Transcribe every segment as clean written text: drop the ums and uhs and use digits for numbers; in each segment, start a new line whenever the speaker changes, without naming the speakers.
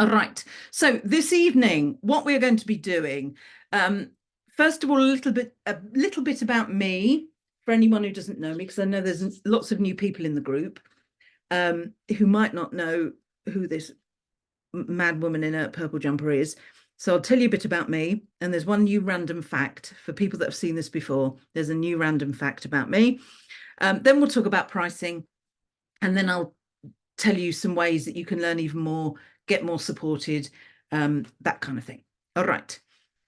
All right. So this evening, what we're going to be doing, first of all, a little bit about me for anyone who doesn't know me, because I know there's lots of new people in the group who might not know who this mad woman in a purple jumper is. So I'll tell you a bit about me, and there's one new random fact for people that have seen this before. There's a new random fact about me. Then we'll talk about pricing, and then I'll tell you some ways that you can learn even more, get more supported, that kind of thing. All right.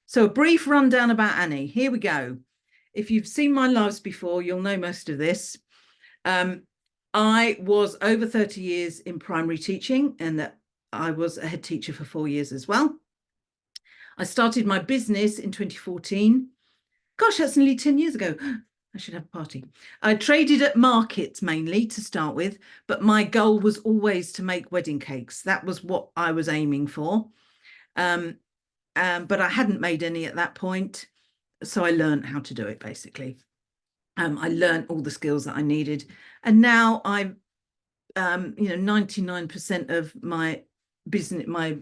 So a brief rundown about Annie. Here we go. If you've seen my lives before, you'll know most of this. I was over 30 years in primary teaching, and I was a head teacher for 4 years as well. I started my business in 2014. Gosh, that's nearly 10 years ago. I should have a party. I traded at markets mainly to start with, but my goal was always to make wedding cakes. That was what I was aiming for. But I hadn't made any at that point. So I learned how to do it, basically. I learned all the skills that I needed. And now I'm, 99% of my business, my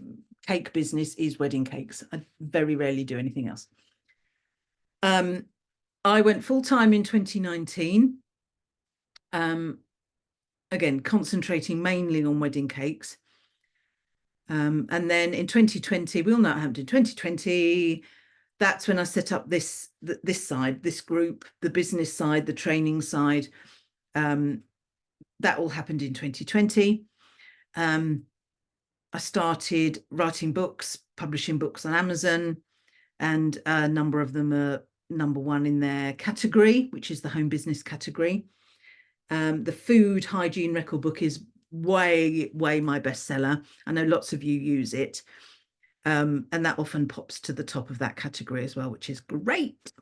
cake business is wedding cakes. I very rarely do anything else. I went full-time in 2019, again, concentrating mainly on wedding cakes. And then in 2020, we all know what happened in 2020. That's when I set up this side, this group, the business side, the training side. That all happened in 2020. I started writing books, publishing books on Amazon, and a number of them are #1 in their category, which is the home business category. The food hygiene record book is way my bestseller. I know lots of you use it, and that often pops to the top of that category as well, which is great.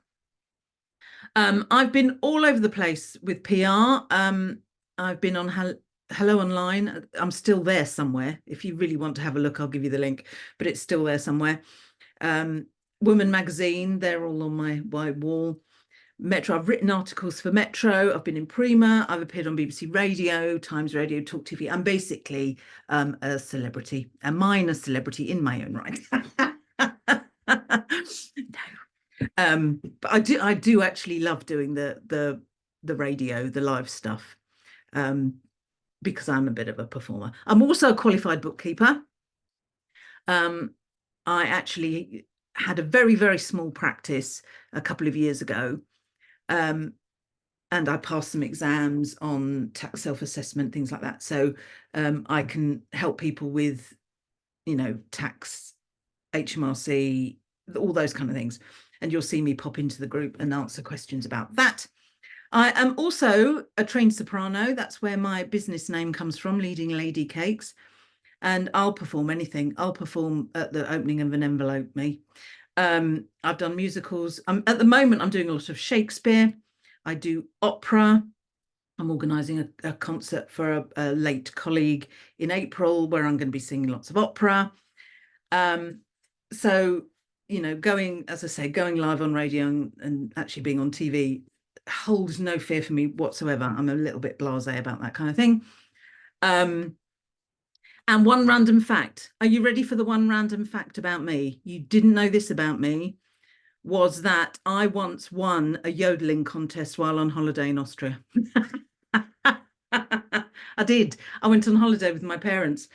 I've been all over the place with PR. I've been on Hello Online. I'm still there somewhere. If you really want to have a look, I'll give you the link, but it's still there somewhere. Woman magazine, they're all on my wall. Metro, I've written articles for Metro. I've been in Prima. I've appeared on BBC Radio, Times Radio, Talk TV. I'm basically a celebrity, a minor celebrity in my own right. No, but I do actually love doing the radio, the live stuff, because I'm a bit of a performer. I'm also a qualified bookkeeper. I actually had a very small practice a couple of years ago, and I passed some exams on tax self-assessment, things like that. So I can help people with, tax, HMRC, all those kind of things. And you'll see me pop into the group and answer questions about that. I am also a trained soprano. That's where my business name comes from, Leading Lady Cakes. And I'll perform anything. I'll perform at the opening of an envelope, me. I've done musicals. At the moment, I'm doing a lot of Shakespeare. I do opera. I'm organising a concert for a late colleague in April where I'm going to be singing lots of opera. So, going, as I say, going live on radio and actually being on TV holds no fear for me whatsoever. I'm a little bit blasé about that kind of thing. And one random fact. Are you ready for the one random fact about me? You didn't know this about me, was that I once won a yodeling contest while on holiday in Austria. I did. I went on holiday with my parents.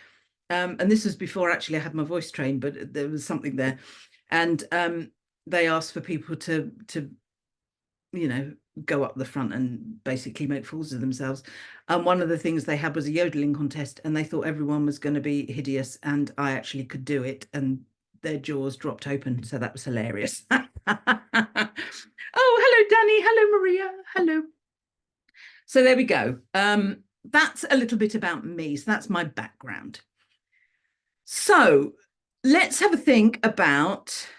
And this was before actually I had my voice trained, but there was something there. And they asked for people to go up the front and basically make fools of themselves. And one of the things they had was a yodeling contest, and they thought everyone was going to be hideous, and I actually could do it, and their jaws dropped open. So that was hilarious. Oh, hello, Danny. Hello, Maria. Hello. So there we go. That's a little bit about me. So that's my background. So let's have a think about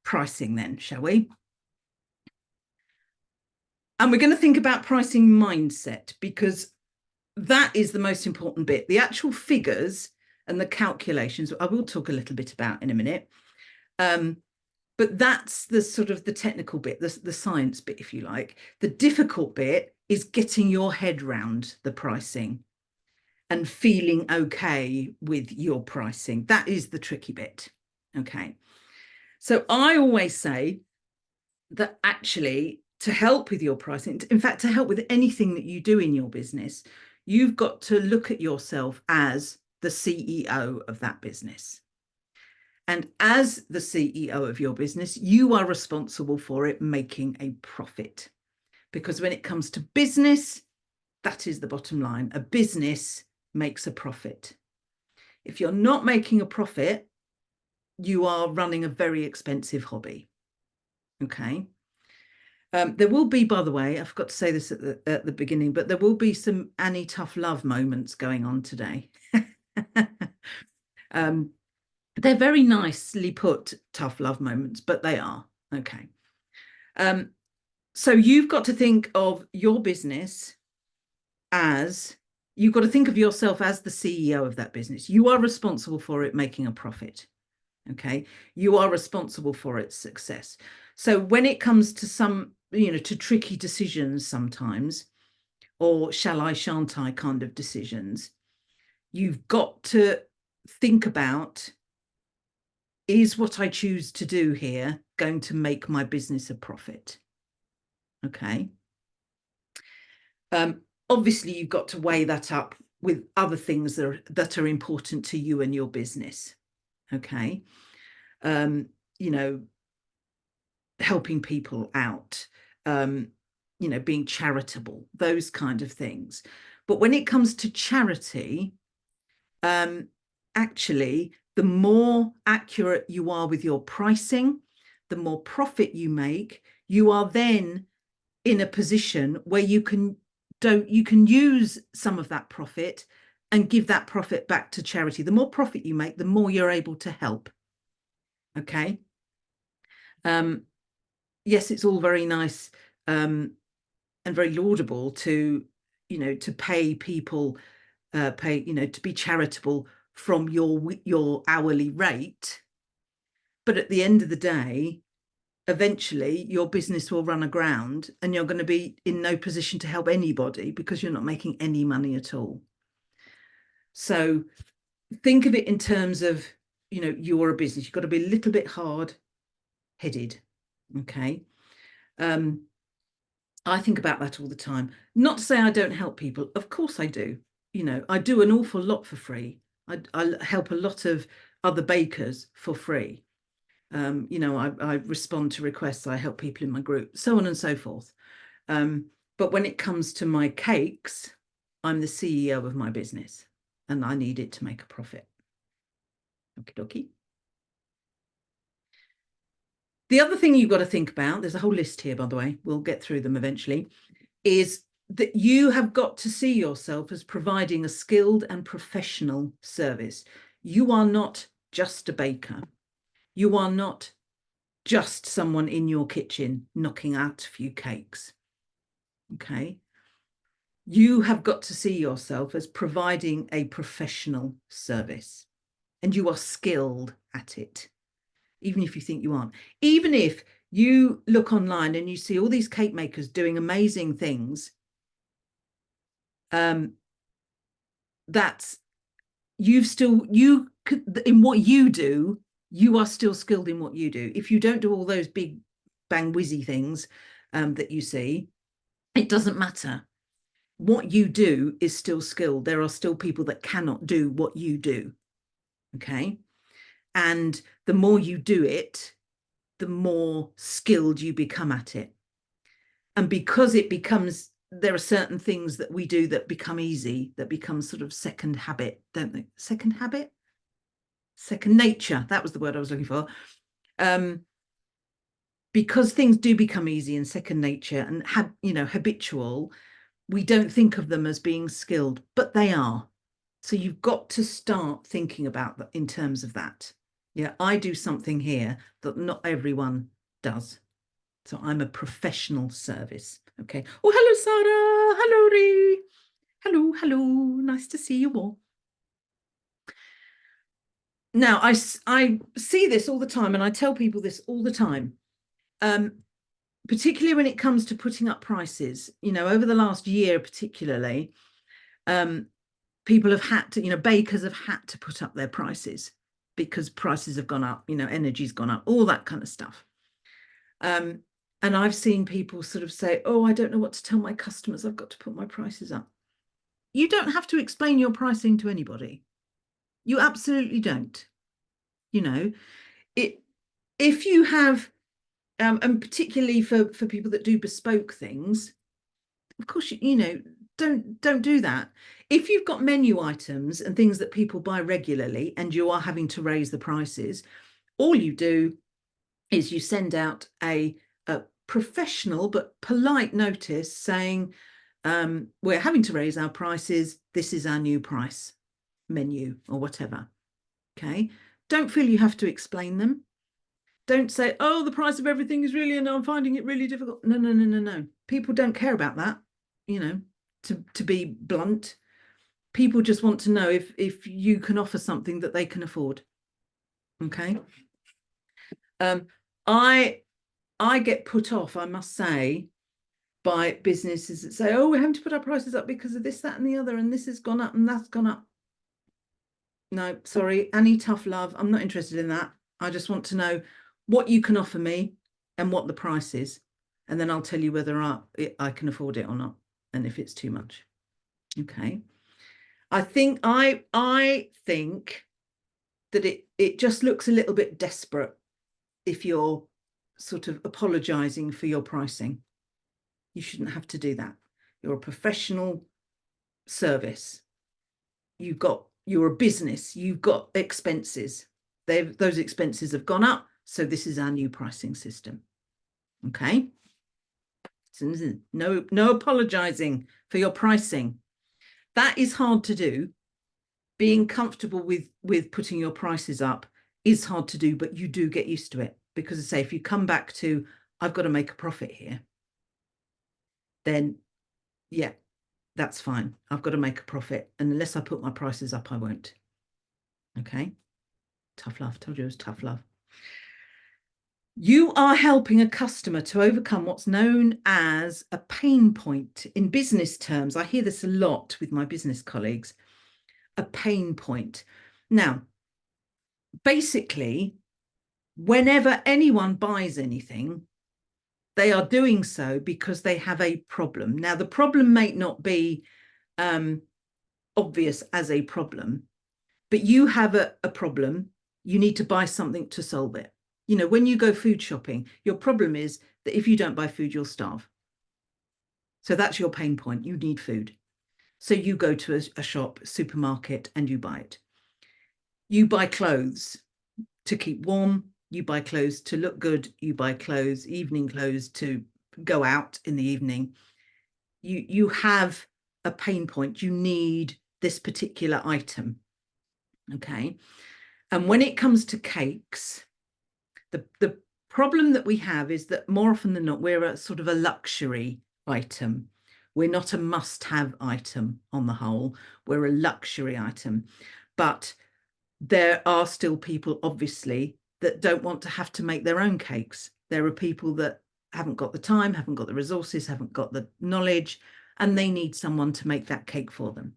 pricing then, shall we? And we're going to think about pricing mindset, because that is the most important bit. The actual figures and the calculations, I will talk a little bit about in a minute. But that's the sort of the technical bit, the science bit, if you like. The difficult bit is getting your head round the pricing. and feeling okay with your pricing. That is the tricky bit. Okay. So I always say that actually to help with your pricing, in fact, to help with anything that you do in your business, you've got to look at yourself as the CEO of that business. And as the CEO of your business, you are responsible for it making a profit. Because when it comes to business, that is the bottom line. A business makes a profit. If you're not making a profit, you are running a very expensive hobby. Okay. There will be, by the way, I forgot to say this at the beginning, but there will be some Annie tough love moments going on today. They're very nicely put, tough love moments, but they are. Okay. So you've got to think of your business as, you've got to think of yourself as the CEO of that business. You are responsible for it making a profit. Okay. You are responsible for its success. So when it comes to some, to tricky decisions sometimes, or shall I, shan't I kind of decisions, you've got to think about, is what I choose to do here going to make my business a profit? Okay. Obviously, you've got to weigh that up with other things that are important to you and your business. Okay. Helping people out, being charitable, those kind of things. But when it comes to charity, actually, the more accurate you are with your pricing, the more profit you make, you are then in a position where you can use some of that profit and give that profit back to charity. The more profit you make, the more you're able to help. Okay. Yes, it's all very nice and very laudable to pay people, to be charitable from your hourly rate. But at the end of the day, eventually your business will run aground and you're going to be in no position to help anybody because you're not making any money at all. So think of it in terms of, you're a business. You've got to be a little bit hard-headed. Okay. I think about that all the time. Not to say I don't help people. Of course I do. I do an awful lot for free. I help a lot of other bakers for free. I respond to requests. I help people in my group, so on and so forth. But when it comes to my cakes, I'm the CEO of my business and I need it to make a profit. Okie dokie. The other thing you've got to think about, there's a whole list here, by the way, we'll get through them eventually, is that you have got to see yourself as providing a skilled and professional service. You are not just a baker. You are not just someone in your kitchen knocking out a few cakes. Okay. You have got to see yourself as providing a professional service, and you are skilled at it, even if you think you aren't. Even if you look online and you see all these cake makers doing amazing things, that's in what you do, you are still skilled in what you do. If you don't do all those big bang whizzy things that you see, it doesn't matter. What you do is still skilled. There are still people that cannot do what you do. Okay. And the more you do it, the more skilled you become at it. And because there are certain things that we do that become easy, that become sort of second habit, don't they? Second habit? Second nature. That was the word I was looking for. Because things do become easy and second nature and habitual, we don't think of them as being skilled, but they are. So you've got to start thinking about that in terms of that. Yeah, I do something here that not everyone does. So I'm a professional service. Okay. Oh, hello, Sarah. Hello, Ree. Hello. Nice to see you all. Now, I see this all the time, and I tell people this all the time, particularly when it comes to putting up prices. Over the last year particularly, people have had to, bakers have had to put up their prices because prices have gone up, energy's gone up, all that kind of stuff. And I've seen people sort of say, oh, I don't know what to tell my customers. I've got to put my prices up. You don't have to explain your pricing to anybody. You absolutely don't. If you have, and particularly for people that do bespoke things, of course, don't do that. If you've got menu items and things that people buy regularly and you are having to raise the prices, all you do is you send out a professional but polite notice saying, we're having to raise our prices. This is our new price menu or whatever. Okay. Don't feel you have to explain them. Don't say, oh, the price of everything is really, and I'm finding it really difficult. No. People don't care about that, to be blunt. People just want to know if you can offer something that they can afford. Okay. I get put off, I must say, by businesses that say, oh, we're having to put our prices up because of this, that, and the other, and this has gone up and that's gone up. No, sorry, Annie, tough love. I'm not interested in that. I just want to know what you can offer me and what the price is. And then I'll tell you whether I can afford it or not, and if it's too much. Okay. I think that it just looks a little bit desperate if you're sort of apologizing for your pricing. You shouldn't have to do that. You're a professional service. You're a business. You've got expenses. Those expenses have gone up. So this is our new pricing system. Okay. So no apologizing for your pricing. That is hard to do. Being comfortable with putting your prices up is hard to do, but you do get used to it. Because I say, if you come back to, I've got to make a profit here, then yeah, that's fine. I've got to make a profit. And unless I put my prices up, I won't. Okay. Tough love. Told you it was tough love. You are helping a customer to overcome what's known as a pain point. In business terms, I hear this a lot with my business colleagues, a pain point. Now, basically, whenever anyone buys anything, they are doing so because they have a problem. Now, the problem may not be obvious as a problem, but you have a problem. You need to buy something to solve it. When you go food shopping, your problem is that if you don't buy food, you'll starve. So that's your pain point. You need food. So you go to a shop, supermarket, and you buy it. You buy clothes to keep warm. You buy clothes to look good. You buy clothes, evening clothes, to go out in the evening. You have a pain point. You need this particular item. Okay. And when it comes to cakes, the problem that we have is that more often than not, we're a sort of a luxury item. We're not a must-have item on the whole. We're a luxury item. But there are still people, obviously, that don't want to have to make their own cakes. There are people that haven't got the time, haven't got the resources, haven't got the knowledge, and they need someone to make that cake for them.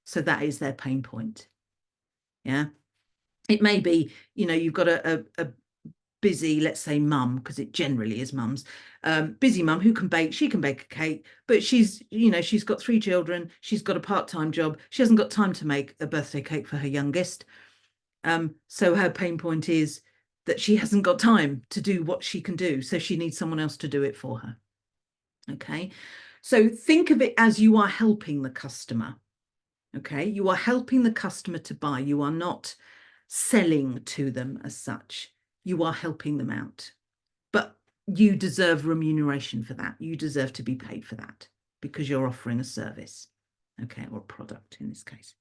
So that is their pain point. Yeah. It may be, you've got a busy, let's say, mum, because it generally is mums, busy mum who can bake. She can bake a cake, but she's got 3 children. She's got a part-time job. She hasn't got time to make a birthday cake for her youngest. So her pain point is that she hasn't got time to do what she can do. So she needs someone else to do it for her. Okay. So think of it as you are helping the customer. Okay. You are helping the customer to buy. You are not selling to them as such. You are helping them out. But you deserve remuneration for that. You deserve to be paid for that because you're offering a service. Okay. Or a product in this case.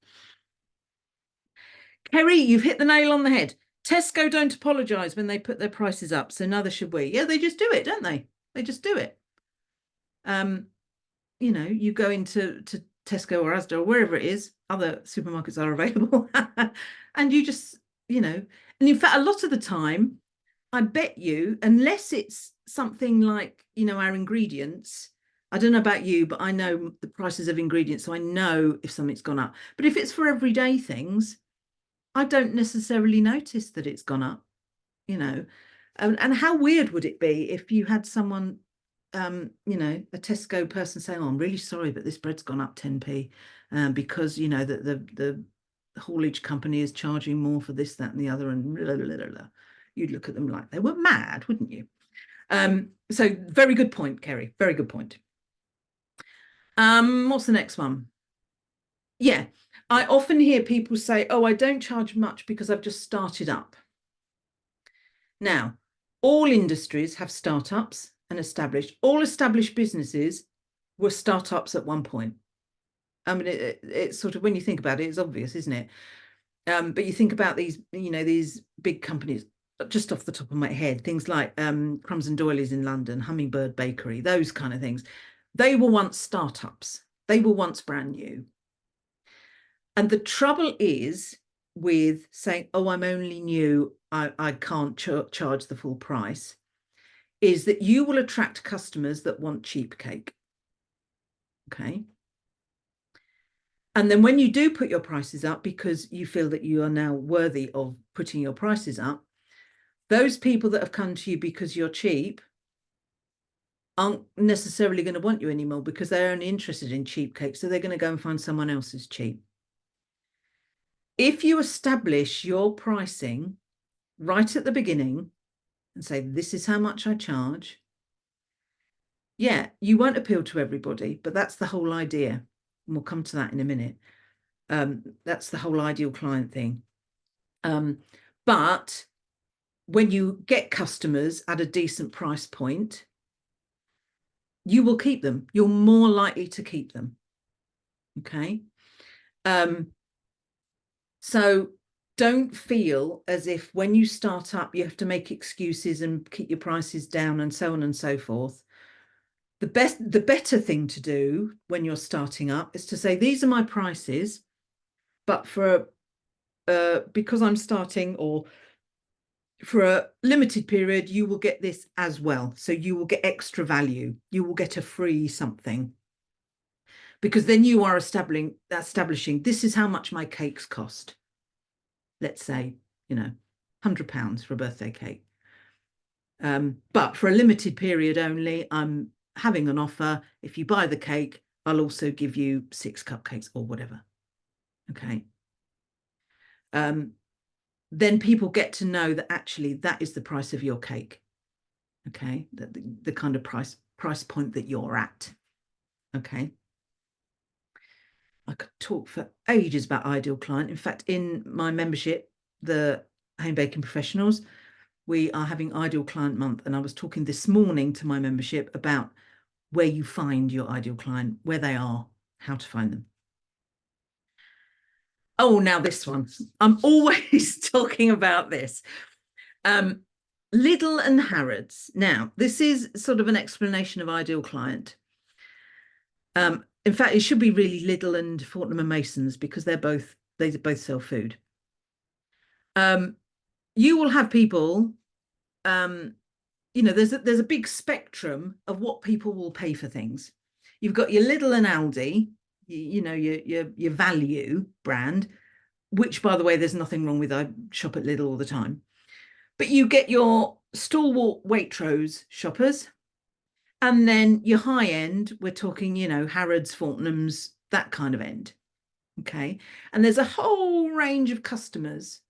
Kerry, you've hit the nail on the head. Tesco don't apologise when they put their prices up, so neither should we. Yeah, they just do it, don't they? They just do it. You go into Tesco or Asda or wherever it is, other supermarkets are available, and you just, and in fact, a lot of the time, I bet you, unless it's something like, our ingredients, I don't know about you, but I know the prices of ingredients, so I know if something's gone up. But if it's for everyday things, I don't necessarily notice that it's gone up, you know. And how weird would it be if you had someone, you know, a Tesco person saying, "Oh, I'm really sorry, but this bread's gone up 10p, because you know that the haulage company is charging more for this, that, and the other," and blah, blah, blah, blah. You'd look at them like they were mad, wouldn't you? So very good point, Kerry. Very good point. What's the next one? Yeah, I often hear people say, "Oh, I don't charge much because I've just started up." Now, all industries have startups and established. All established businesses were startups at one point. I mean, it's sort of, when you think about it, it's obvious, isn't it? But you think about these, you know, these big companies, just off the top of my head, things like Crumbs and Doilies in London, Hummingbird Bakery, those kind of things. They were once startups. They were once brand new. And the trouble is with saying, "Oh, I'm only new, I can't charge the full price," is that you will attract customers that want cheap cake. Okay. And then when you do put your prices up because you feel that you are now worthy of putting your prices up, those people that have come to you because you're cheap aren't necessarily going to want you anymore, because they're only interested in cheap cake. So they're going to go and find someone else who's cheap. If you establish your pricing right at the beginning and say, "This is how much I charge," yeah, you won't appeal to everybody, but that's the whole idea. And we'll come to that in a minute. That's the whole ideal client thing. But when you get customers at a decent price point, you will keep them. You're more likely to keep them. Okay. So don't feel as if when you start up, you have to make excuses and keep your prices down and so on and so forth. The better thing to do when you're starting up is to say, "These are my prices, but for because I'm starting, or for a limited period, you will get this as well. So you will get extra value. You will get a free something." Because then you are establishing, "This is how much my cakes cost." Let's say, you know, £100 for a birthday cake. But for a limited period only, I'm having an offer. If you buy the cake, I'll also give you 6 cupcakes or whatever. Okay. Then people get to know that actually that is the price of your cake. Okay. The kind of price point that you're at. Okay. I could talk for ages about ideal client. In fact, in my membership, the Home Baking Professionals, we are having Ideal Client Month. And I was talking this morning to my membership about where you find your ideal client, where they are, how to find them. Oh, now this one. I'm always talking about this. Lidl and Harrods. Now, this is sort of an explanation of ideal client. In fact, it should be really Lidl and Fortnum and Masons, because they both sell food. You will have people, you know, there's a big spectrum of what people will pay for things. You've got your Lidl and Aldi, you know, your value brand, which, by the way, there's nothing wrong with. I shop at Lidl all the time. But you get your stalwart Waitrose shoppers, and then your high end, we're talking, you know, Harrods, Fortnum's, that kind of end. Okay. And there's a whole range of customers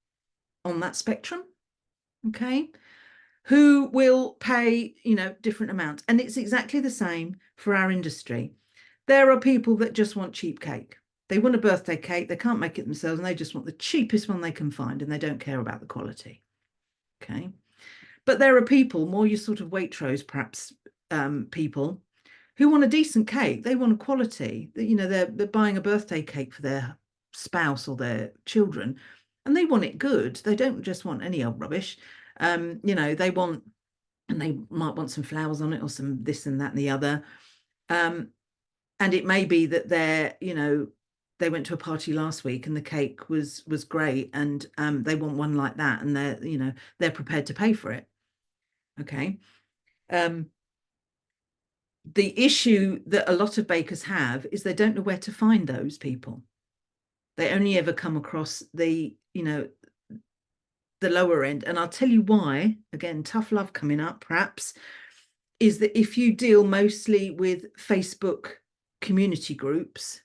on that spectrum. Okay. Who will pay, you know, different amounts. And it's exactly the same for our industry. There are people that just want cheap cake. They want a birthday cake. They can't make it themselves, and they just want the cheapest one they can find, and they don't care about the quality. Okay. But there are people, more your sort of Waitrose, perhaps, people who want a decent cake. They want a quality. You know, they're buying a birthday cake for their spouse or their children, and they want it good. They don't just want any old rubbish. You know, they want, and they might want some flowers on it, or some this and that and the other. And it may be that they're, you know, they went to a party last week and the cake was great, and they want one like that, and they're, you know, they're prepared to pay for it. Okay. The issue that a lot of bakers have is they don't know where to find those people. They only ever come across the, the lower end. And I'll tell you why, again, tough love coming up, perhaps, is that if you deal mostly with Facebook community groups,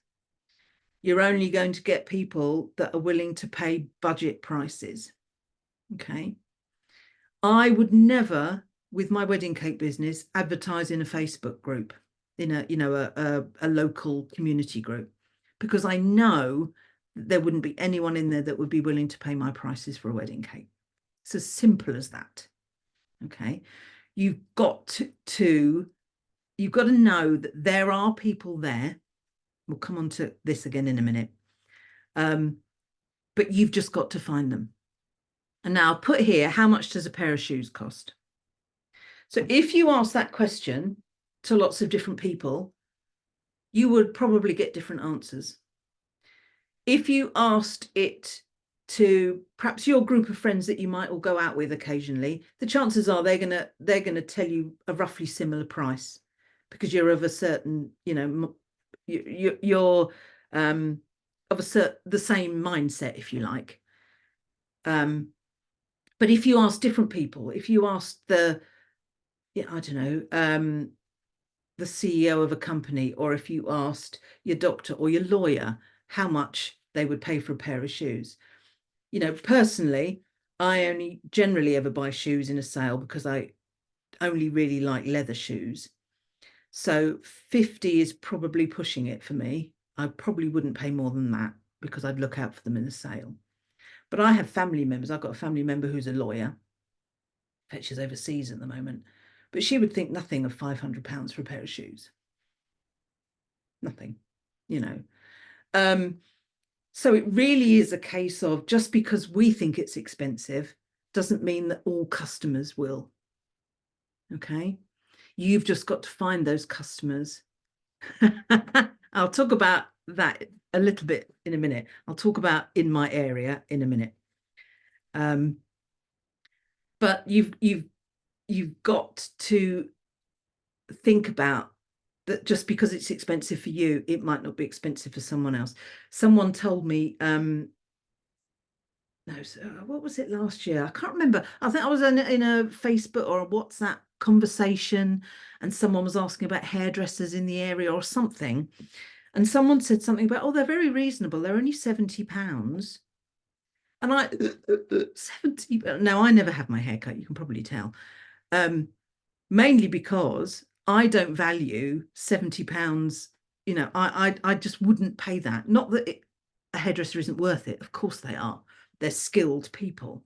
you're only going to get people that are willing to pay budget prices. Okay. I would never, with my wedding cake business, advertise in a Facebook group, in a local community group, because I know there wouldn't be anyone in there that would be willing to pay my prices for a wedding cake. It's as simple as that. Okay. You've got to know that there are people there. We'll come on to this again in a minute. But you've just got to find them. And now I'll put here, how much does a pair of shoes cost? So if you ask that question to lots of different people, you would probably get different answers. If you asked it to perhaps your group of friends that you might all go out with occasionally, the chances are they're gonna tell you a roughly similar price, because you're of a certain, you're of the same mindset, if you like. But if you ask different people, if you ask the CEO of a company, or if you asked your doctor or your lawyer how much they would pay for a pair of shoes, personally, I only generally ever buy shoes in a sale because I only really like leather shoes. So 50 is probably pushing it for me. I probably wouldn't pay more than that because I'd look out for them in a sale. But I have family members. I've got a family member who's a lawyer. She's overseas at the moment. But she would think nothing of £500 for a pair of shoes. Nothing, So it really is a case of, just because we think it's expensive doesn't mean that all customers will. Okay. You've just got to find those customers. I'll talk about that a little bit in a minute. I'll talk about in my area in a minute. But you've got to think about that just because it's expensive for you, it might not be expensive for someone else. Someone told me, what was it last year? I can't remember. I think I was in a Facebook or a WhatsApp conversation, and someone was asking about hairdressers in the area or something. And someone said something about, oh, they're very reasonable. They're only £70. And I, 70, now I never have my hair cut, you can probably tell. Mainly because I don't value £70. I just wouldn't pay that. Not that a hairdresser isn't worth it. Of course they are. They're skilled people.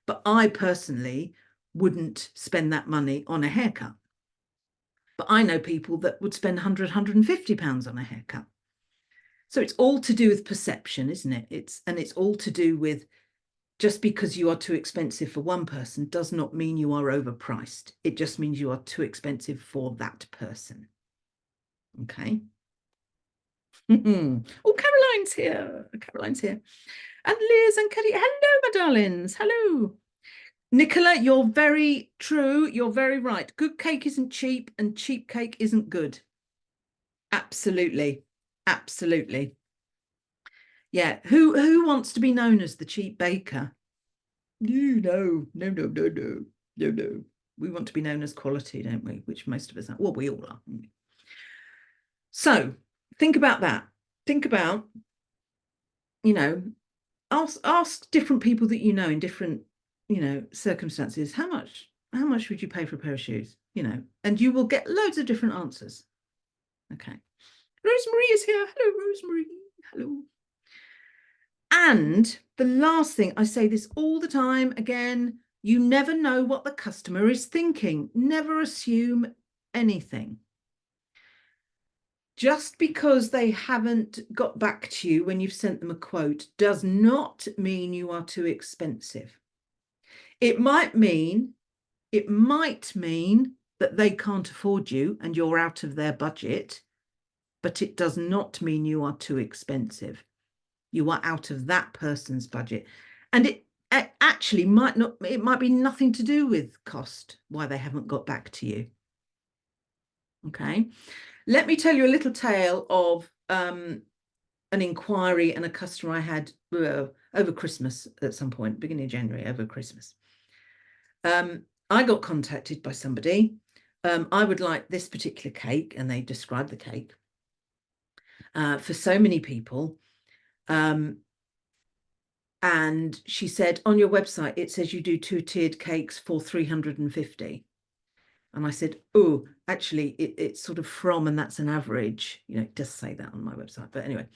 But I personally wouldn't spend that money on a haircut. But I know people that would spend £100, £150 on a haircut. So it's all to do with perception, isn't it? It's all to do with, just because you are too expensive for one person does not mean you are overpriced. It just means you are too expensive for that person. Okay. Oh, Caroline's here. Caroline's here. And Liz and Katie. Hello, my darlings. Hello. Nicola, you're very true. You're very right. Good cake isn't cheap, and cheap cake isn't good. Absolutely. Absolutely. Yeah. Who wants to be known as the cheap baker? No. We want to be known as quality, don't we? Which most of us are. Well, we all are. So think about that. Think about, ask different people that in different, circumstances, how much would you pay for a pair of shoes? And you will get loads of different answers. Okay. Rosemary is here. Hello, Rosemary. Hello. And the last thing, I say this all the time, again, you never know what the customer is thinking. Never assume anything. Just because they haven't got back to you when you've sent them a quote does not mean you are too expensive. It might mean that they can't afford you and you're out of their budget, but it does not mean you are too expensive. You are out of that person's budget. And it actually might be nothing to do with cost, why they haven't got back to you. Okay. Let me tell you a little tale of an inquiry and a customer I had over Christmas at some point, beginning of January, over Christmas. I got contacted by somebody. I would like this particular cake, and they described the cake for so many people. And she said, on your website, it says you do 2-tiered cakes for 350. And I said, oh, actually, it's sort of from, and that's an average. You know, it does say that on my website. But anyway,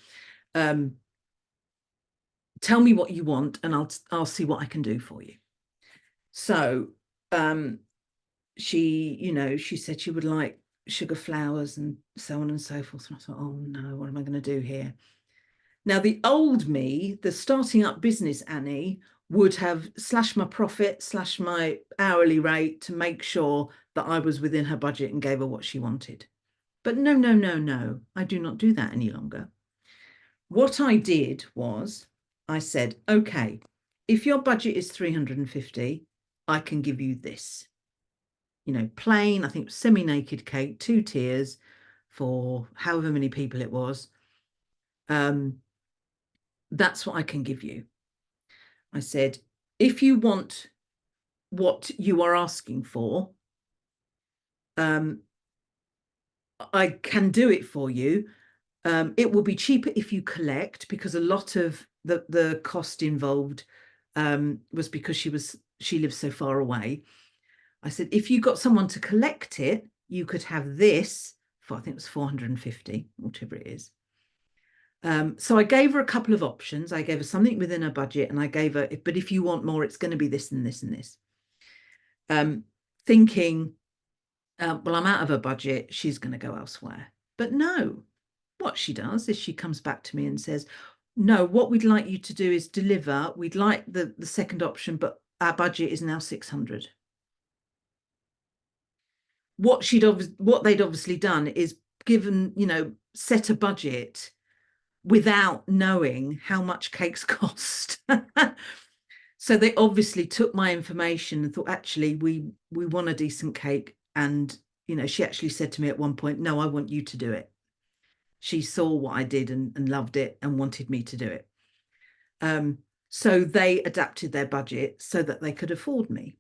tell me what you want, and I'll see what I can do for you. So she said she would like sugar flowers and so on and so forth. And I thought, oh no, what am I going to do here? Now, the old me, the starting up business Annie, would have slashed my profit, slashed my hourly rate to make sure that I was within her budget and gave her what she wanted. But no, no, no, no, I do not do that any longer. What I did was I said, okay, if your budget is 350, I can give you this. You know, plain, I think semi-naked cake, 2 tiers for however many people it was. That's what I can give you. I said, if you want what you are asking for, I can do it for you. It will be cheaper if you collect, because a lot of the cost involved was because she lives so far away. I said, if you got someone to collect it, you could have this for, I think it was 450, whatever it is. So I gave her a couple of options. I gave her something within her budget, and I gave her, but if you want more, it's going to be this and this and this. Thinking, well, I'm out of her budget, she's going to go elsewhere. But no, what she does is she comes back to me and says, no, what we'd like you to do is deliver. We'd like the second option, but our budget is now 600. What they'd obviously done is given, set a budget without knowing how much cakes cost. So they obviously took my information and thought, actually, we want a decent cake. And, she actually said to me at one point, no, I want you to do it. She saw what I did and loved it and wanted me to do it. So they adapted their budget so that they could afford me.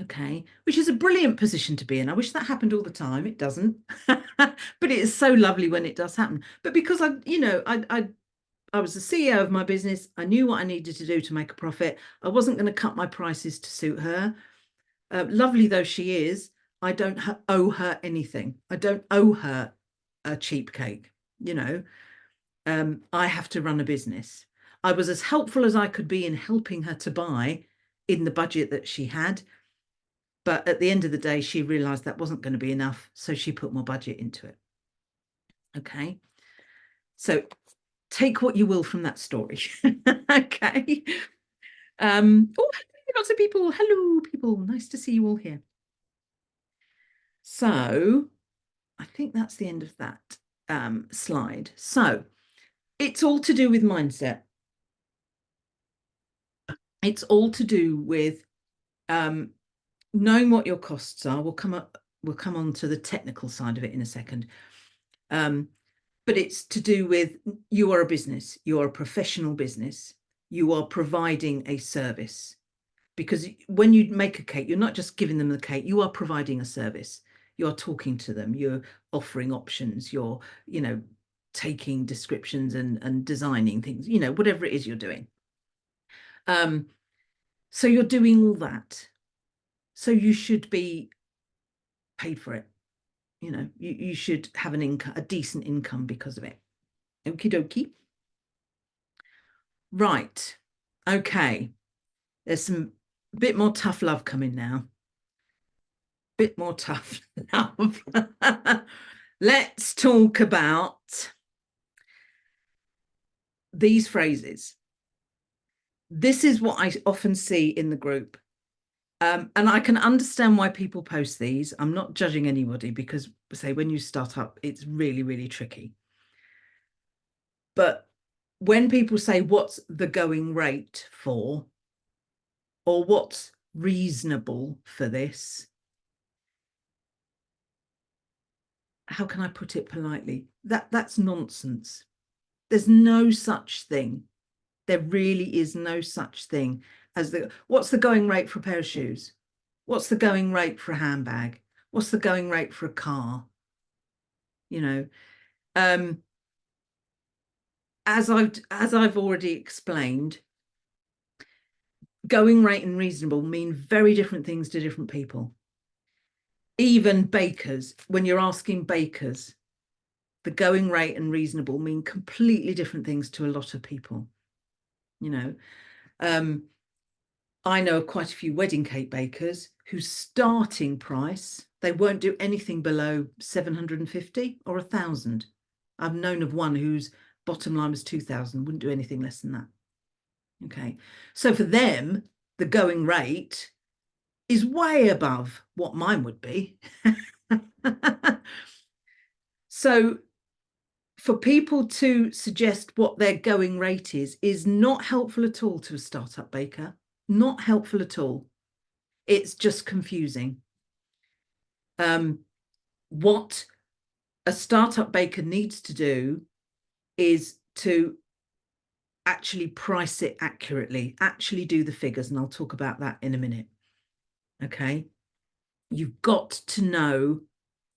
Okay, which is a brilliant position to be in. I wish that happened all the time. It doesn't, but it is so lovely when it does happen. But because I was the CEO of my business, I knew what I needed to do to make a profit. I wasn't going to cut my prices to suit her. Lovely though she is, I don't owe her anything. I don't owe her a cheap cake. I have to run a business. I was as helpful as I could be in helping her to buy in the budget that she had. But at the end of the day, she realized that wasn't going to be enough. So she put more budget into it. Okay. So take what you will from that story. Okay. Lots of people. Hello, people. Nice to see you all here. So I think that's the end of that slide. So it's all to do with mindset. It's all to do with knowing what your costs are. We'll come on to the technical side of it in a second. But it's to do with, you are a business, you are a professional business, you are providing a service. Because when you make a cake, you're not just giving them the cake, you are providing a service. You're talking to them, you're offering options, you're, taking descriptions and designing things, whatever it is you're doing. So you're doing all that. So you should be paid for it. You should have an income, a decent income because of it. Okie dokie. Right. Okay. There's some bit more tough love coming now. Bit more tough love. Let's talk about these phrases. This is what I often see in the group. And I can understand why people post these. I'm not judging anybody, because, say, when you start up, it's really, really tricky. But when people say, what's the going rate for, or what's reasonable for this, how can I put it politely? That's nonsense. There's no such thing. There really is no such thing as what's the going rate for a pair of shoes? What's the going rate for a handbag? What's the going rate for a car? You know, as I've already explained, going rate and reasonable mean very different things to different people. Even bakers, when you're asking bakers, the going rate and reasonable mean completely different things to a lot of people. You know, I know of quite a few wedding cake bakers whose starting price, they won't do anything below 750 or 1,000. I've known of one whose bottom line was 2,000, wouldn't do anything less than that. Okay, so for them, the going rate is way above what mine would be. So for people to suggest what their going rate is not helpful at all to a startup baker. Not helpful at all. It's just confusing. What a startup baker needs to do is to actually price it accurately, actually do the figures, and I'll talk about that in a minute. Okay, you've got to know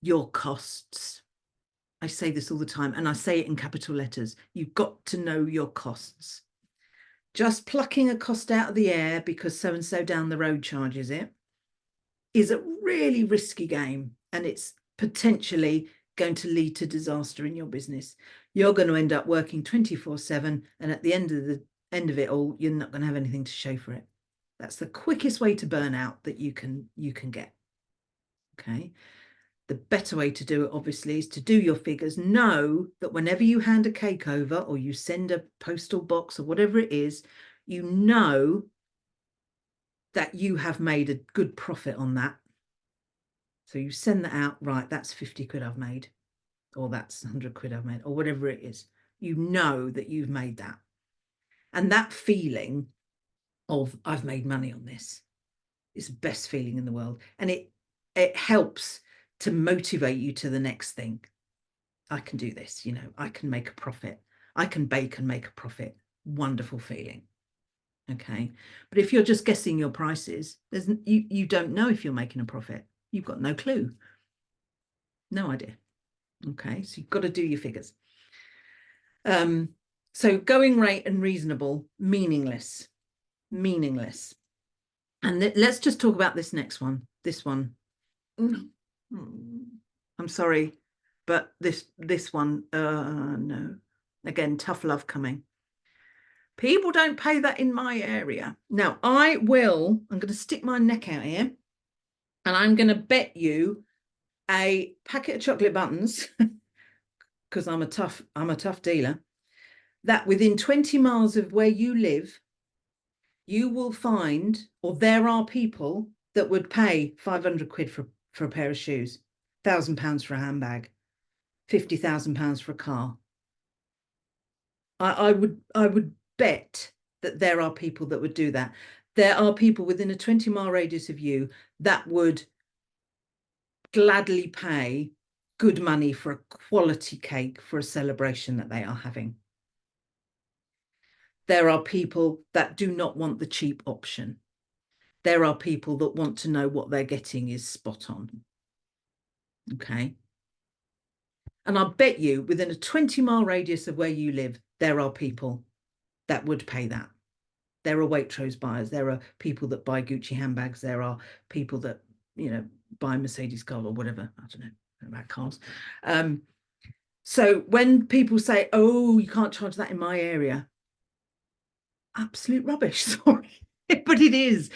your costs. I say this all the time, and I say it in capital letters. You've got to know your costs. Just plucking a cost out of the air because so-and-so down the road charges it is a really risky game, and it's potentially going to lead to disaster in your business. You're going to end up working 24/7, and at the end of it all, you're not going to have anything to show for it. That's the quickest way to burn out that you can get. Okay. The better way to do it, obviously, is to do your figures. Know that whenever you hand a cake over or you send a postal box or whatever it is, you know that you have made a good profit on that. So you send that out, right, that's 50 quid I've made, or that's 100 quid I've made, or whatever it is. You know that you've made that. And that feeling of I've made money on this is the best feeling in the world. And it helps to motivate you to the next thing. I can do this, you know, I can make a profit. I can bake and make a profit. Wonderful feeling. Okay. But if you're just guessing your prices, you don't know if you're making a profit. You've got no clue. No idea. Okay. So you've got to do your figures. So going rate and reasonable, meaningless. And let's just talk about this next one. This one. I'm sorry, but this one, no. Again, tough love coming. People don't pay that in my area. Now, I'm going to stick my neck out here, and I'm going to bet you a packet of chocolate buttons, because I'm a tough dealer, that within 20 miles of where you live, you will find, or there are people that would pay 500 quid for a pair of shoes, £1,000 for a handbag, £50,000 for a car. I would bet that there are people that would do that. There are people within a 20-mile radius of you that would gladly pay good money for a quality cake for a celebration that they are having. There are people that do not want the cheap option. There are people that want to know what they're getting is spot on. Okay. And I bet you within a 20-mile radius of where you live, there are people that would pay that. There are Waitrose buyers. There are people that buy Gucci handbags. There are people that, you know, buy Mercedes cars or whatever. I don't know about cars. So when people say, oh, you can't charge that in my area, absolute rubbish. Sorry, but it is.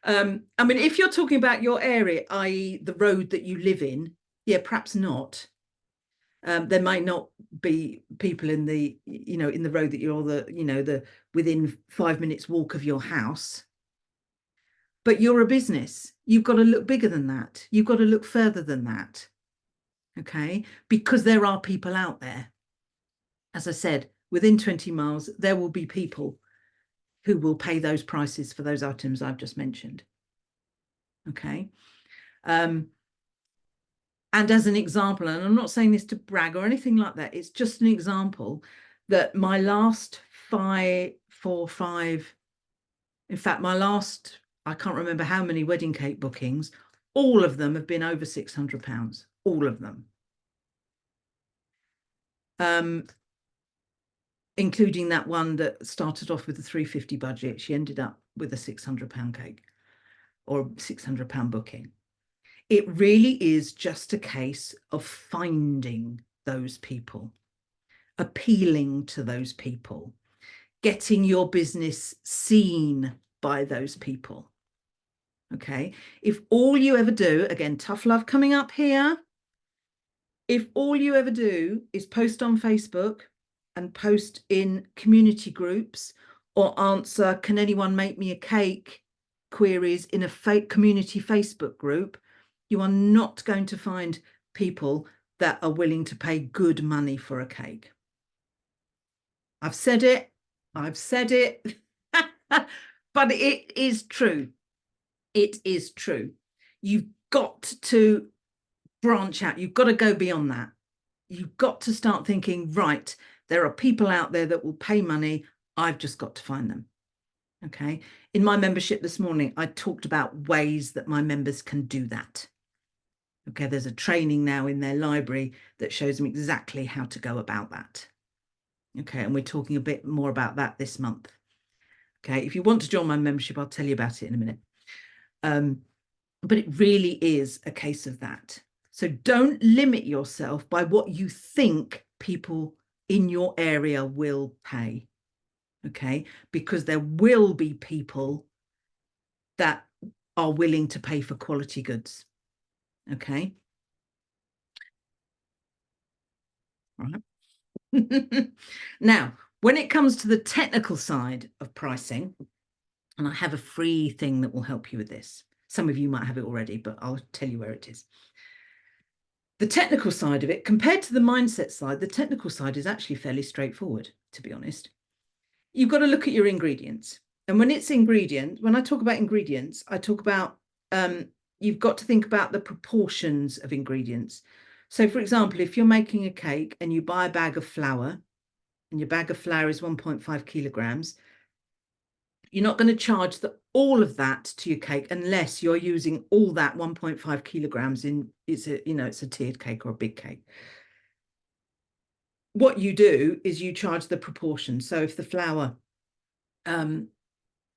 I mean, if you're talking about your area, i.e. the road that you live in, yeah, perhaps not. There might not be people in the, you know, in the road that you're the within 5 minutes walk of your house. But you're a business. You've got to look bigger than that. You've got to look further than that. Okay, because there are people out there. As I said, within 20 miles, there will be people who will pay those prices for those items I've just mentioned. Okay. And as an example, and I'm not saying this to brag or anything like that, it's just an example that my last in fact, my last, I can't remember how many wedding cake bookings, all of them have been over £600, all of them. Including that one that started off with a 350 budget. She ended up with a £600 cake or £600 booking. It really is just a case of finding those people, appealing to those people, getting your business seen by those people. Okay. If all you ever do, again, tough love coming up here. If all you ever do is post on Facebook and post in community groups or answer, can anyone make me a cake queries in a fake community Facebook group, you are not going to find people that are willing to pay good money for a cake. I've said it, but it is true. It is true. You've got to branch out. You've got to go beyond that. You've got to start thinking, right, there are people out there that will pay money. I've just got to find them. Okay. In my membership this morning, I talked about ways that my members can do that. Okay. There's a training now in their library that shows them exactly how to go about that. Okay. And we're talking a bit more about that this month. Okay. If you want to join my membership, I'll tell you about it in a minute. But it really is a case of that. So don't limit yourself by what you think people in your area will pay. Okay, because there will be people that are willing to pay for quality goods. Okay. All right. Now, when it comes to the technical side of pricing, and I have a free thing that will help you with this. Some of you might have it already, but I'll tell you where it is. The technical side of it, compared to the mindset side, the technical side is actually fairly straightforward, to be honest. You've got to look at your ingredients. And when it's when I talk about ingredients, I talk about, you've got to think about the proportions of ingredients. So for example, if you're making a cake and you buy a bag of flour and your bag of flour is 1.5 kilograms, you're not going to charge all of that to your cake unless you're using all that 1.5 kilograms in, it's a tiered cake or a big cake. What you do is you charge the proportion. So if the flour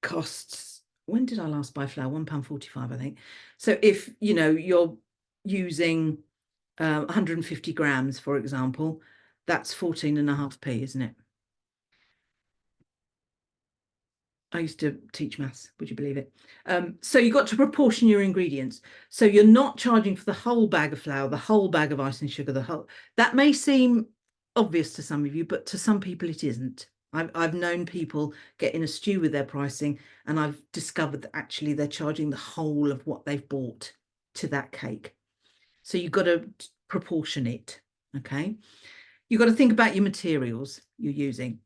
costs, when did I last buy flour? £1.45, I think. So if, you're using 150 grams, for example, that's 14.5p, isn't it? I used to teach maths, would you believe it? So you've got to proportion your ingredients. So you're not charging for the whole bag of flour, the whole bag of icing sugar, that may seem obvious to some of you, but to some people it isn't. I've known people get in a stew with their pricing, and I've discovered that actually they're charging the whole of what they've bought to that cake. So you've got to proportion it, okay? You've got to think about your materials you're using.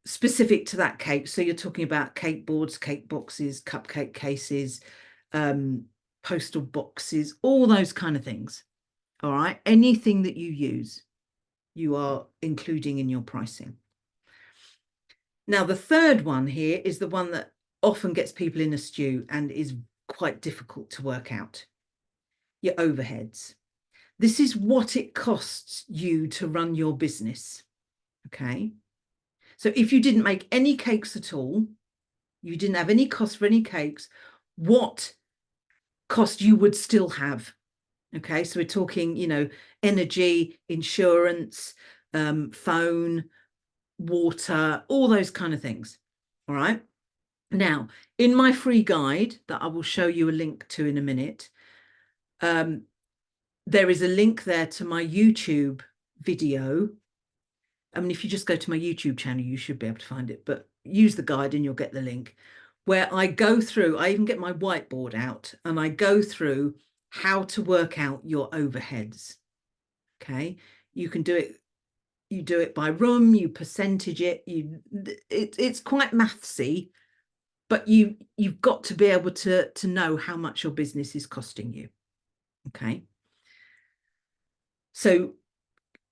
Specific to that cake. So you're talking about cake boards, cake boxes, cupcake cases, postal boxes, all those kind of things. All right. Anything that you use, you are including in your pricing. Now, the third one here is the one that often gets people in a stew and is quite difficult to work out. Your overheads. This is what it costs you to run your business. Okay. So if you didn't make any cakes at all, you didn't have any cost for any cakes, what cost you would still have? Okay, so we're talking, energy, insurance, phone, water, all those kind of things. All right. Now, in my free guide that I will show you a link to in a minute, there is a link there to my YouTube video. I mean, if you just go to my YouTube channel, you should be able to find it, but use the guide and you'll get the link, where I go through, I even get my whiteboard out and I go through how to work out your overheads. Okay. You can do it. You do it by room, you percentage it. It's quite mathsy, but you've got to be able to know how much your business is costing you. Okay. So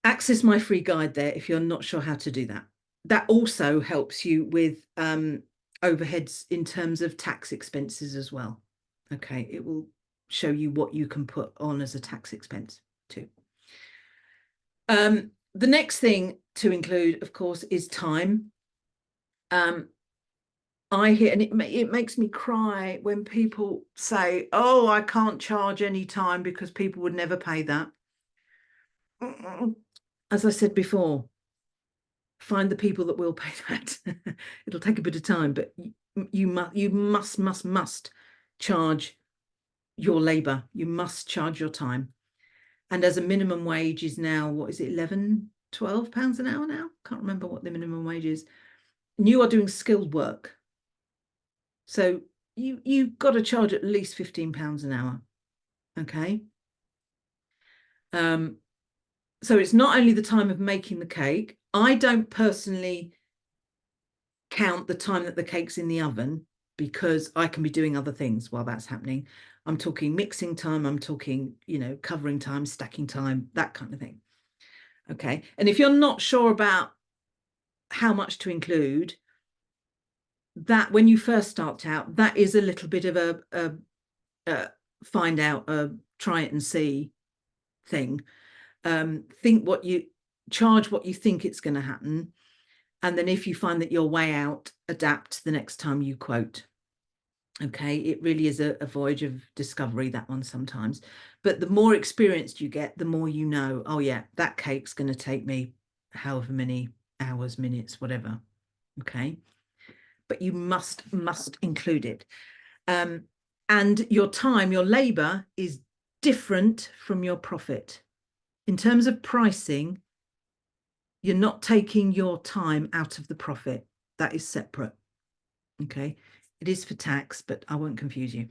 access my free guide there if you're not sure how to do that. That also helps you with overheads in terms of tax expenses as well. Okay, it will show you what you can put on as a tax expense too. The next thing to include, of course, is time. I hear, and it makes me cry when people say, "Oh, I can't charge any time because people would never pay that." As I said before, find the people that will pay that. It'll take a bit of time, but you must charge your labor. You must charge your time. And as a minimum wage is now, what is it, 11, 12 pounds an hour now? Can't remember what the minimum wage is. And you are doing skilled work. So you've got to charge at least 15 pounds an hour. Okay. So it's not only the time of making the cake. I don't personally count the time that the cake's in the oven because I can be doing other things while that's happening. I'm talking mixing time, I'm talking, covering time, stacking time, that kind of thing. Okay. And if you're not sure about how much to include, that when you first start out, that is a little bit of a find out, try it and see thing. Think what you charge, what you think it's going to happen. And then if you find that you're way out, adapt the next time you quote. Okay, it really is a voyage of discovery, that one sometimes. But the more experienced you get, the more you know, oh yeah, that cake's going to take me however many hours, minutes, whatever. Okay. But you must include it. And your time, your labor is different from your profit. In terms of pricing, you're not taking your time out of the profit. That is separate. Okay. It is for tax, but I won't confuse you.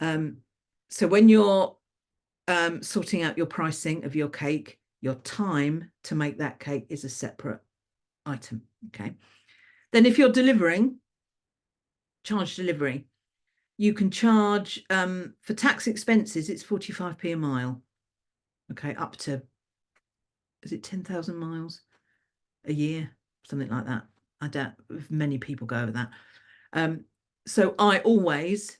So when you're sorting out your pricing of your cake, your time to make that cake is a separate item. Okay. Then if you're delivering, charge delivery. You can charge for tax expenses, it's 45p a mile. Okay, up to, is it 10,000 miles a year? Something like that. I doubt if many people go over that. So I always,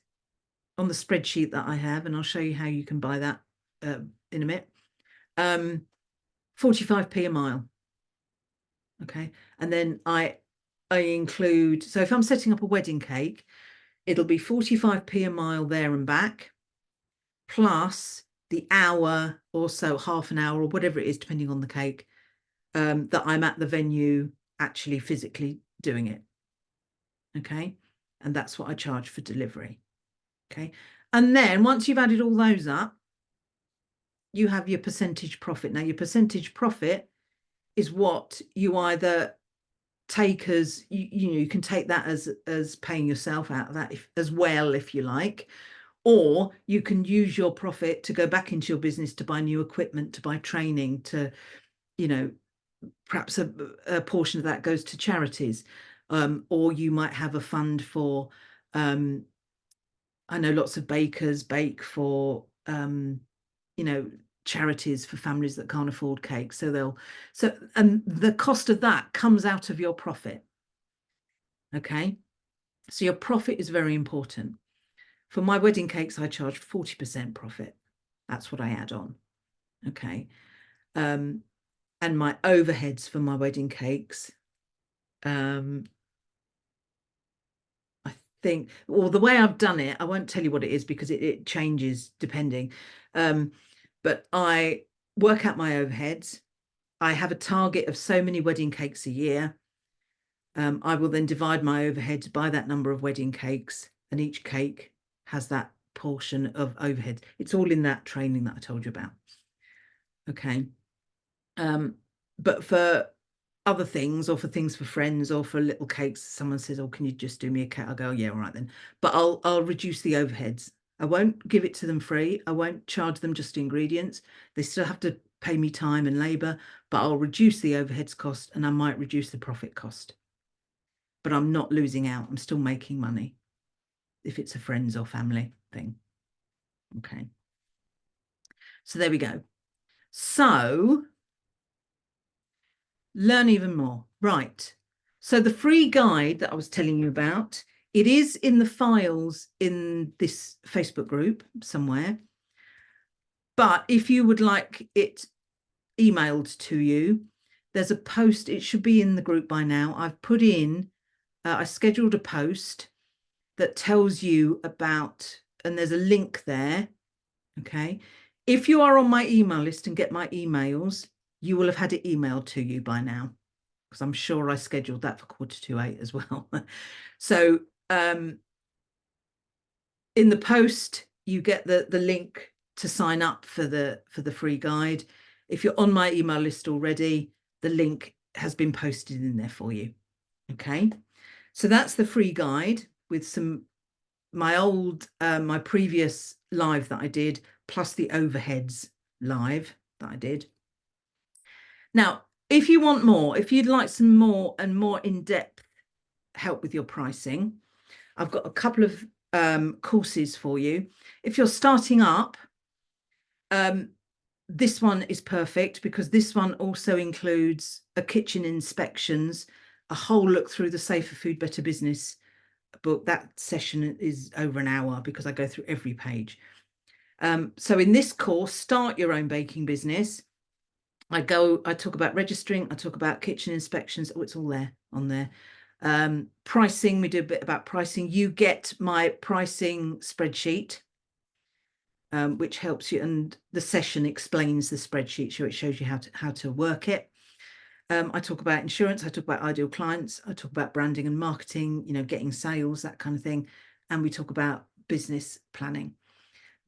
on the spreadsheet that I have, and I'll show you how you can buy that in a minute, 45p a mile. Okay, and then I include, so if I'm setting up a wedding cake, it'll be 45p a mile there and back, plus the hour or so, half an hour or whatever it is, depending on the cake, that I'm at the venue actually physically doing it. Okay, and that's what I charge for delivery. Okay, and then once you've added all those up, you have your percentage profit. Now your percentage profit is what you either take as you can take that as paying yourself out of that as well, if you like, or you can use your profit to go back into your business to buy new equipment, to buy training, to perhaps a portion of that goes to charities, or you might have a fund for I know lots of bakers bake for charities for families that can't afford cake, so and the cost of that comes out of your profit. Okay, so your profit is very important. For my wedding cakes, I charge 40% profit. That's what I add on. Okay, and my overheads for my wedding cakes, I think, or the way I've done it, I won't tell you what it is because it changes depending, but I work out my overheads. I have a target of so many wedding cakes a year. I will then divide my overheads by that number of wedding cakes, and each cake has that portion of overheads. It's all in that training that I told you about. Okay. But for other things, or for things for friends, or for little cakes, someone says, "Oh, can you just do me a cake?" I'll go, "Yeah, all right then." But I'll reduce the overheads. I won't give it to them free. I won't charge them just ingredients. They still have to pay me time and labor, but I'll reduce the overheads cost, and I might reduce the profit cost. But I'm not losing out. I'm still making money if it's a friends or family thing. Okay. So there we go. So learn even more. Right. So the free guide that I was telling you about, it is in the files in this Facebook group somewhere. But if you would like it emailed to you, there's a post. It should be in the group by now. I've put in, I scheduled a post that tells you about, and there's a link there. Okay. If you are on my email list and get my emails, you will have had it emailed to you by now, because I'm sure I scheduled that for 7:45 as well. So in the post, you get the link to sign up for the free guide. If you're on my email list already, the link has been posted in there for you. Okay, so that's the free guide with some my previous live that I did, plus the overheads live that I did. Now, if you want more, if you'd like some more and more in-depth help with your pricing, I've got a couple of courses for you. If you're starting up, this one is perfect, because this one also includes a kitchen inspections, a whole look through the Safer Food, Better Business book. That session is over an hour because I go through every page. So in this course, Start Your Own Baking Business, I talk about registering, I talk about kitchen inspections. Oh, it's all there on there. Pricing, we do a bit about pricing. You get my pricing spreadsheet, which helps you, and the session explains the spreadsheet, so it shows you how to work it. I talk about insurance, I talk about ideal clients, I talk about branding and marketing, getting sales, that kind of thing. And we talk about business planning.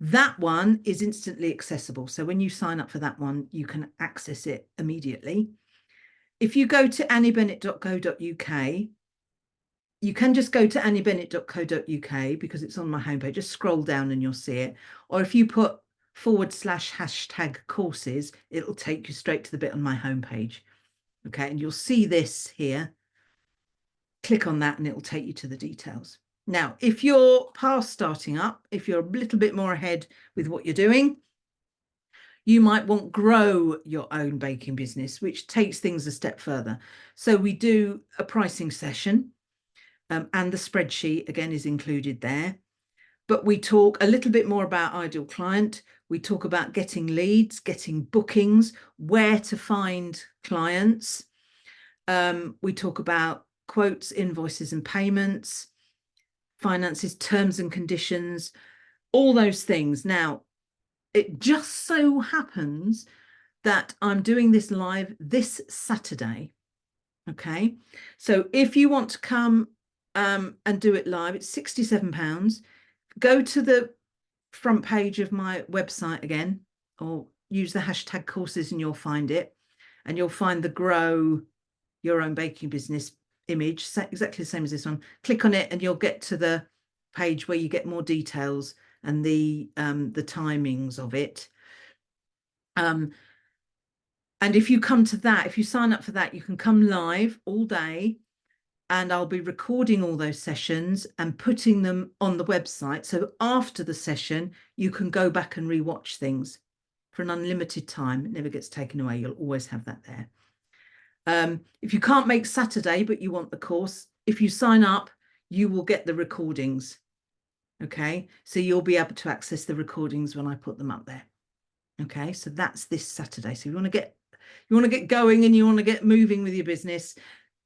That one is instantly accessible. So when you sign up for that one, you can access it immediately. If you go to anniebennett.co.uk, you can just go to anniebennett.co.uk because it's on my homepage. Just scroll down and you'll see it. Or if you put /courses, it'll take you straight to the bit on my homepage. Okay, and you'll see this here. Click on that and it'll take you to the details. Now, if you're past starting up, if you're a little bit more ahead with what you're doing, you might want grow your own baking business, which takes things a step further. So we do a pricing session, and the spreadsheet again is included there. But we talk a little bit more about ideal client. We talk about getting leads, getting bookings, where to find clients. We talk about quotes, invoices and payments, finances, terms and conditions, all those things. Now, it just so happens that I'm doing this live this Saturday. Okay, so if you want to come and do it live, it's £67. Go to the front page of my website again, or use the hashtag courses and you'll find it, and you'll find the Grow Your Own Baking Business image, exactly the same as this one. Click on it and you'll get to the page where you get more details and the timings of it. And if you come to that, if you sign up for that, you can come live all day, and I'll be recording all those sessions and putting them on the website. So after the session, you can go back and rewatch things for an unlimited time. It never gets taken away. You'll always have that there. If you can't make Saturday, but you want the course, if you sign up, you will get the recordings. Okay, so you'll be able to access the recordings when I put them up there. Okay, so that's this Saturday. So if you want to get going and you want to get moving with your business,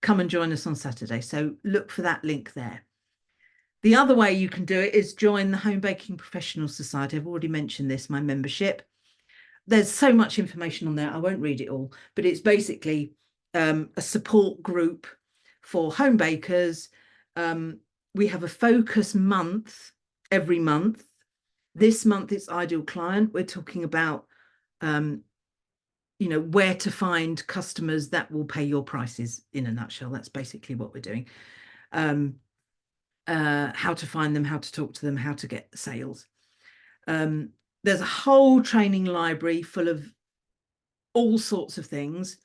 come and join us on Saturday. So look for that link there. The other way you can do it is join the Home Baking Professional Society. I've already mentioned this, my membership. There's so much information on there. I won't read it all, but it's basically a support group for home bakers. We have a focus month every month. This month it's ideal client. We're talking about where to find customers that will pay your prices, in a nutshell. That's basically what we're doing. How to find them, how to talk to them, how to get sales. There's a whole training library full of all sorts of things.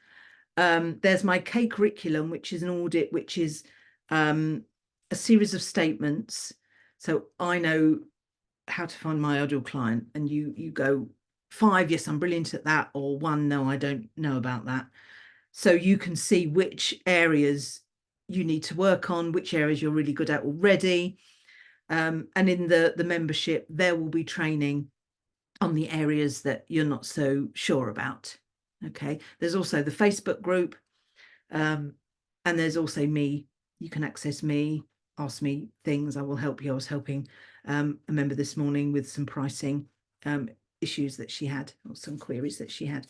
There's my K curriculum, which is an audit, which is a series of statements. So I know how to find my ideal client, and you go 5, yes, I'm brilliant at that, or 1, no, I don't know about that. So you can see which areas you need to work on, which areas you're really good at already. And in the membership, there will be training on the areas that you're not so sure about. Okay, there's also the Facebook group, and there's also me. You can access me, ask me things, I will help you. I was helping a member this morning with some pricing issues that she had, or some queries that she had.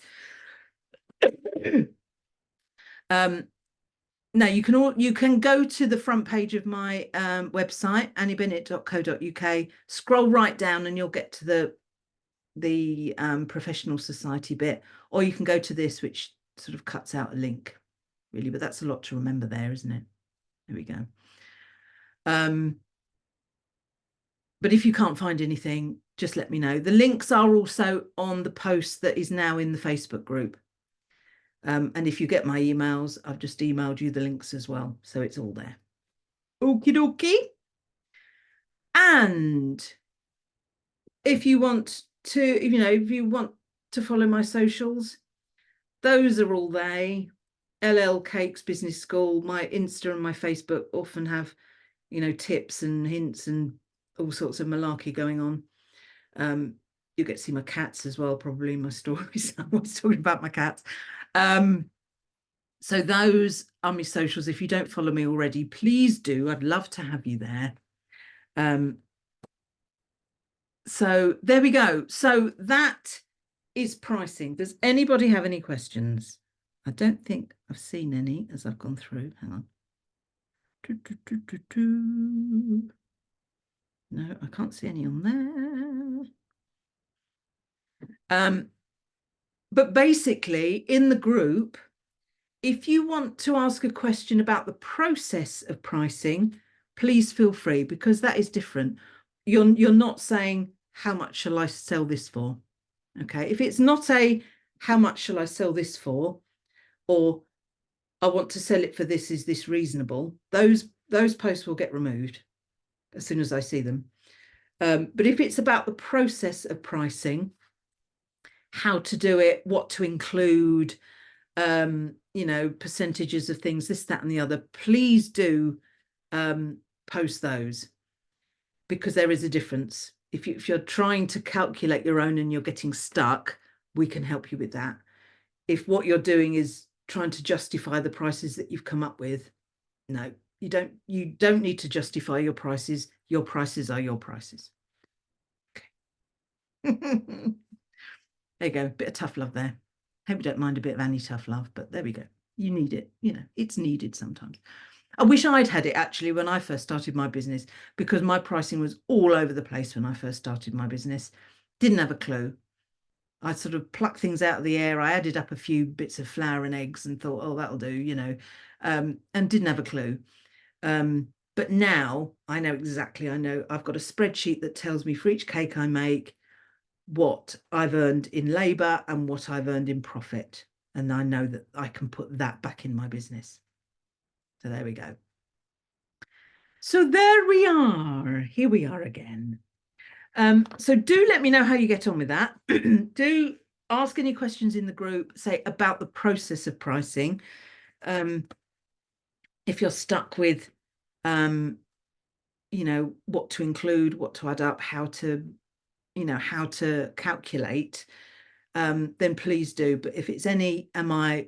Now you can go to the front page of my website, anniebennett.co.uk, scroll right down and you'll get to the professional society bit, or you can go to this, which sort of cuts out a link really, but that's a lot to remember there, isn't it? There we go. But if you can't find anything, just let me know. The links are also on the post that is now in the Facebook group. And if you get my emails, I've just emailed you the links as well. So it's all there. Okie dokie. And if you want to, if you want to follow my socials, those are all there. LL Cakes Business School, my Insta and my Facebook often have, tips and hints and all sorts of malarkey going on. You get to see my cats as well, probably in my stories. I'm always talking about my cats. So those are my socials. If you don't follow me already, please do. I'd love to have you there. So there we go. So that is pricing. Does anybody have any questions? I don't think I've seen any as I've gone through. Hang on. No, I can't see any on there. But basically, in the group, if you want to ask a question about the process of pricing, please feel free, because that is different. You're not saying, how much shall I sell this for? Okay, if it's not a how much shall I sell this for, or I want to sell it for this, is this reasonable? Those posts will get removed as soon as I see them. But if it's about the process of pricing, how to do it, what to include, percentages of things, this, that, and the other, please do post those, because there is a difference. If you're trying to calculate your own and you're getting stuck, we can help you with that. If what you're doing is trying to justify the prices that you've come up with, no, you don't need to justify your prices. Your prices are your prices. Okay. There you go, a bit of tough love there. Hope you don't mind a bit of Annie tough love, but there we go. You need it, it's needed sometimes. I wish I'd had it actually when I first started my business, because my pricing was all over the place when I first started my business. Didn't have a clue. I sort of plucked things out of the air. I added up a few bits of flour and eggs and thought, oh, that'll do, and didn't have a clue. But now I know exactly. I know I've got a spreadsheet that tells me for each cake I make what I've earned in labor and what I've earned in profit. And I know that I can put that back in my business. So there we go. So there we are. Here we are again. So do let me know how you get on with that. Do ask any questions in the group, say about the process of pricing. If you're stuck with, what to include, what to add up, how to calculate, then please do. But if it's any, am I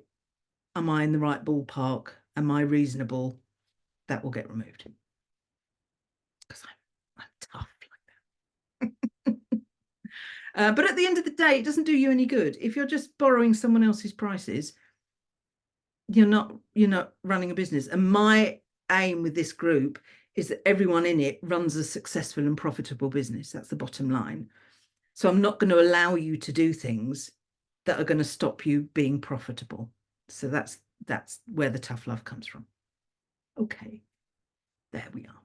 in the right ballpark? Am I reasonable? That will get removed. Because I'm tough like that. But at the end of the day, it doesn't do you any good. If you're just borrowing someone else's prices, you're not running a business. And my aim with this group is that everyone in it runs a successful and profitable business. That's the bottom line. So I'm not going to allow you to do things that are going to stop you being profitable. So that's where the tough love comes from. Okay, there we are.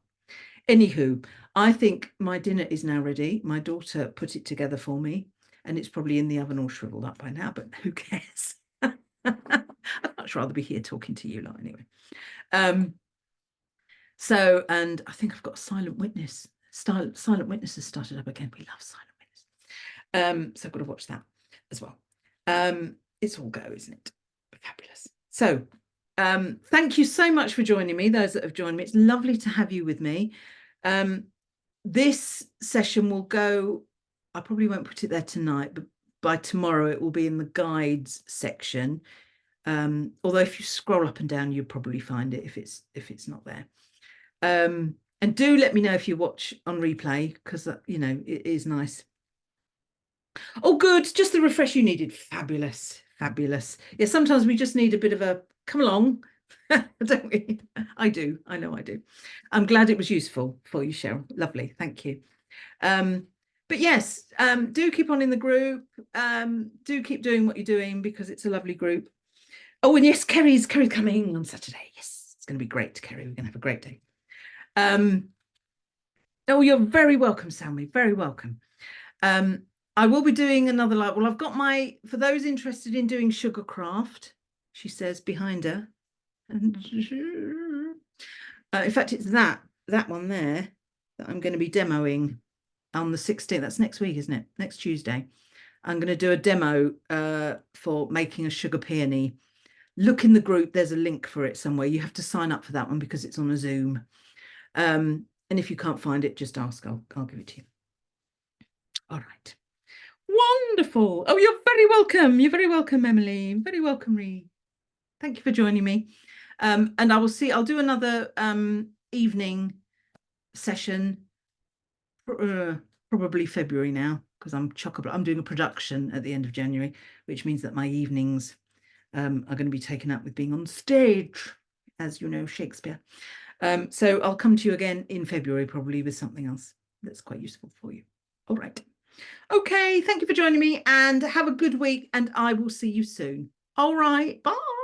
Anywho, I think my dinner is now ready. My daughter put it together for me, and it's probably in the oven all shriveled up by now, but who cares? I'd much rather be here talking to you lot anyway. So, and I think I've got a silent witness. Silent witness has started up again. We love silent witness. So I've got to watch that. as well. It's all go, isn't it? Fabulous. So thank you so much for joining me, those that have joined me. It's lovely to have you with me. This session will go, I probably won't put it there tonight, but by tomorrow it will be in the guides section. Although if you scroll up and down, you'll probably find it if it's not there. And do let me know if you watch on replay, because you know, it is nice. Oh, good. Just the refresh you needed. Fabulous. Fabulous. Yeah, sometimes we just need a bit of a come along, don't we? I do. I know I do. I'm glad it was useful for you, Cheryl. Lovely. Thank you. But yes, do keep on in the group. Do keep doing what you're doing, because it's a lovely group. Oh, and yes, Kerry's coming on Saturday. Yes, it's going to be great, Kerry. We're going to have a great day. Oh, you're very welcome, Sammy. Very welcome. I will be doing another live. Well, I've got for those interested in doing sugarcraft, she says behind her. In fact, it's that one there that I'm going to be demoing on the 16th. That's next week, isn't it? Next Tuesday. I'm going to do a demo for making a sugar peony. Look in the group. There's a link for it somewhere. You have to sign up for that one because it's on a Zoom. And if you can't find it, just ask. I'll give it to you. All right. Wonderful. Oh, you're very welcome. You're very welcome, Emily. Very welcome, Ree. Thank you for joining me. And I'll do another evening session, probably February now, because I'm doing a production at the end of January, which means that my evenings are going to be taken up with being on stage, as you know, Shakespeare. So I'll come to you again in February, probably with something else that's quite useful for you. All right. Okay, thank you for joining me, and have a good week, and I will see you soon. All right, bye.